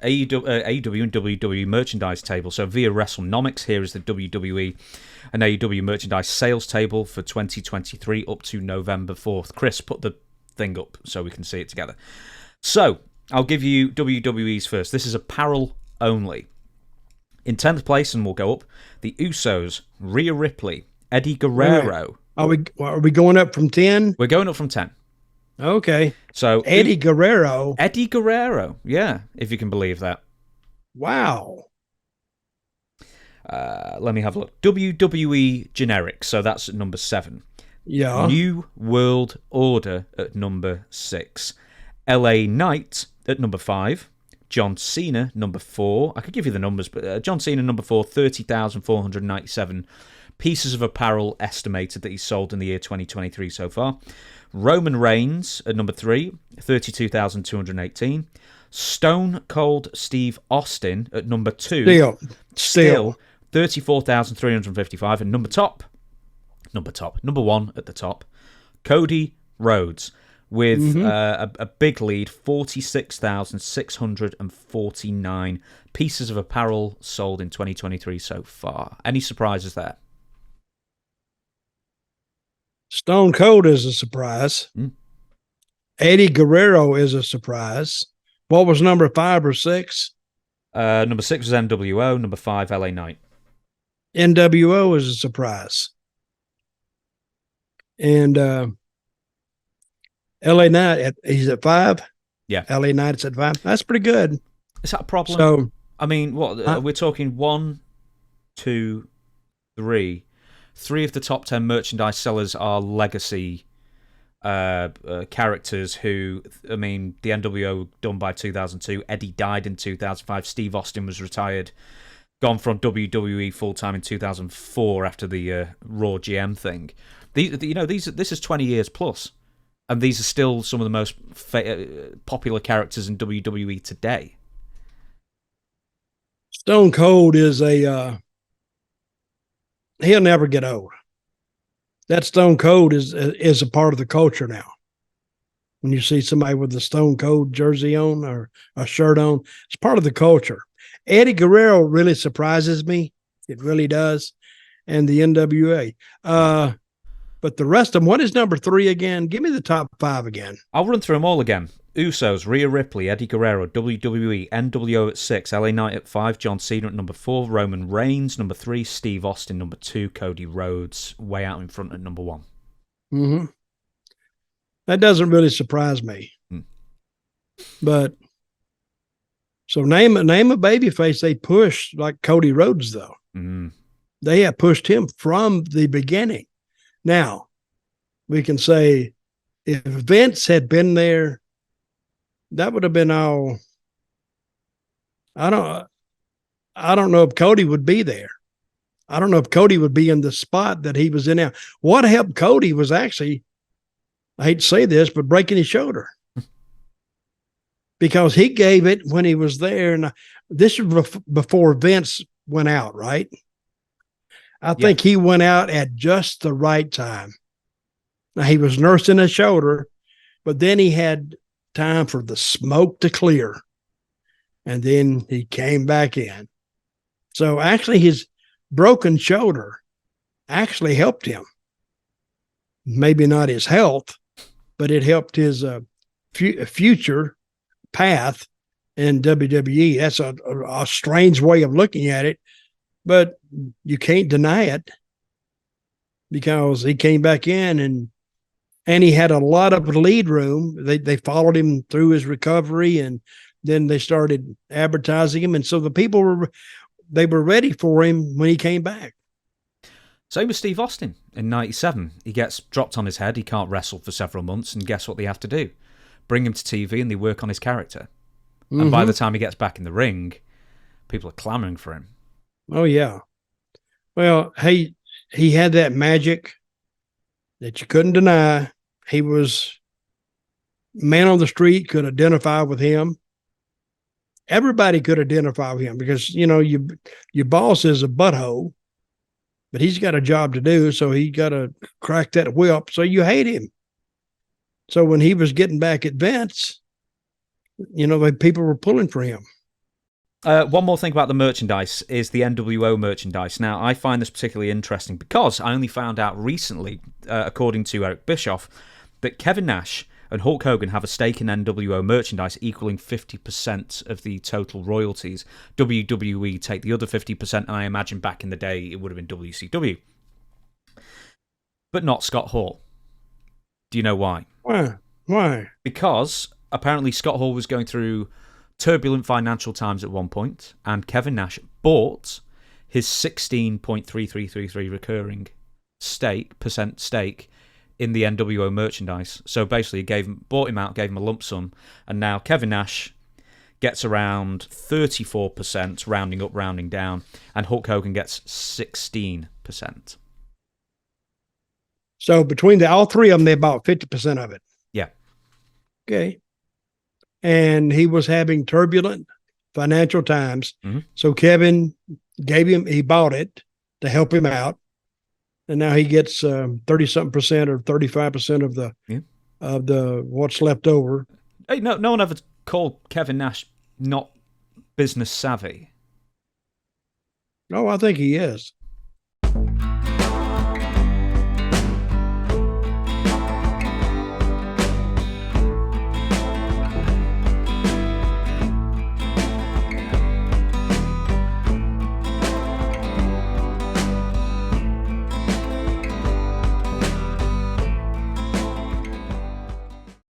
AEW and WWE merchandise table. So via WrestleNomics, here is the WWE and AEW merchandise sales table for 2023 up to November 4th. Chris, put the thing up so we can see it together. So, I'll give you WWE's first. This is apparel only. In 10th place, and we'll go up, the Usos, Rhea Ripley, Eddie Guerrero. Right. Are we going up from 10? We're going up from 10. Okay. So Eddie Guerrero. Eddie Guerrero, yeah, if you can believe that. Wow. Let me have a look. WWE Generic, so that's at number 7. Yeah. New World Order at number 6. LA Knight at number 5. John Cena, number 4. I could give you the numbers, but John Cena, number 4, 30,497 pieces of apparel estimated that he's sold in the year 2023 so far. Roman Reigns at number 3, 32,218. Stone Cold Steve Austin at number 2. Still 34,355. And number 1 at the top, Cody Rhodes with a big lead, 46,649 pieces of apparel sold in 2023 so far. Any surprises there? Stone Cold is a surprise. Eddie Guerrero is a surprise. What was number 5 or 6? Number 6 was NWO. Number 5, LA Knight. NWO is a surprise. And LA Knight, he's at 5? Yeah. LA Knight's at 5. That's pretty good. Is that a problem? So, I mean, what we're talking 1, 2, 3. 3 of the top 10 merchandise sellers are legacy characters who, I mean, the NWO done by 2002. Eddie died in 2005. Steve Austin was retired, gone from WWE full-time in 2004 after the Raw GM thing. This is 20 years plus, and these are still some of the most popular characters in WWE today. Stone Cold is he'll never get old. That Stone Cold is a part of the culture now. When you see somebody with the Stone Cold jersey on or a shirt on, it's part of the culture. Eddie Guerrero really surprises me. It really does. And the NWA. But the rest of them, what is number 3 again? Give me the top 5 again. I'll run through them all again. Usos, Rhea Ripley, Eddie Guerrero, WWE, NWO at 6, LA Knight at 5, John Cena at number 4, Roman Reigns, number 3, Steve Austin, number 2, Cody Rhodes, way out in front at number 1. Mm-hmm. That doesn't really surprise me. But, so name a babyface they pushed like Cody Rhodes, though. They have pushed him from the beginning. Now, we can say if Vince had been there, that would have been all. I don't know if Cody would be there. I don't know if Cody would be in the spot that he was in now. What helped Cody was actually, I hate to say this, but breaking his shoulder. Because he gave it when he was there. And this was before Vince went out, right? I think he went out at just the right time. Now, he was nursing his shoulder, but then he had time for the smoke to clear. And then he came back in. So actually his broken shoulder actually helped him. Maybe not his health, but it helped his future path in WWE. That's a strange way of looking at it, but you can't deny it because he came back in and he had a lot of lead room. They followed him through his recovery, and then they started advertising him. And so the people were ready for him when he came back. Same with Steve Austin in 97. He gets dropped on his head. He can't wrestle for several months. And guess what they have to do? Bring him to TV and they work on his character. And by the time he gets back in the ring, people are clamoring for him. Oh, yeah. Well, he had that magic that you couldn't deny. He was man on the street, could identify with him. Everybody could identify with him because, you know, your boss is a butthole, but he's got a job to do, so he got to crack that whip, so you hate him. So when he was getting back at Vince, you know, people were pulling for him. One more thing about the merchandise is the NWO merchandise. Now, I find this particularly interesting because I only found out recently, according to Eric Bischoff, that Kevin Nash and Hulk Hogan have a stake in NWO merchandise equaling 50% of the total royalties. WWE take the other 50%, and I imagine back in the day it would have been WCW. But not Scott Hall. Do you know why? Why? Because apparently Scott Hall was going through turbulent financial times at one point, and Kevin Nash bought his 16.3333 recurring stake in the NWO merchandise. So basically, bought him out, gave him a lump sum, and now Kevin Nash gets around 34%, rounding up, rounding down, and Hulk Hogan gets 16%. So between all three of them, they bought 50% of it. Yeah. Okay. And he was having turbulent financial times. Mm-hmm. So Kevin he bought it to help him out. And now he gets 30-something% or 35% of the what's left over. Hey, no one ever called Kevin Nash not business savvy. No, I think he is.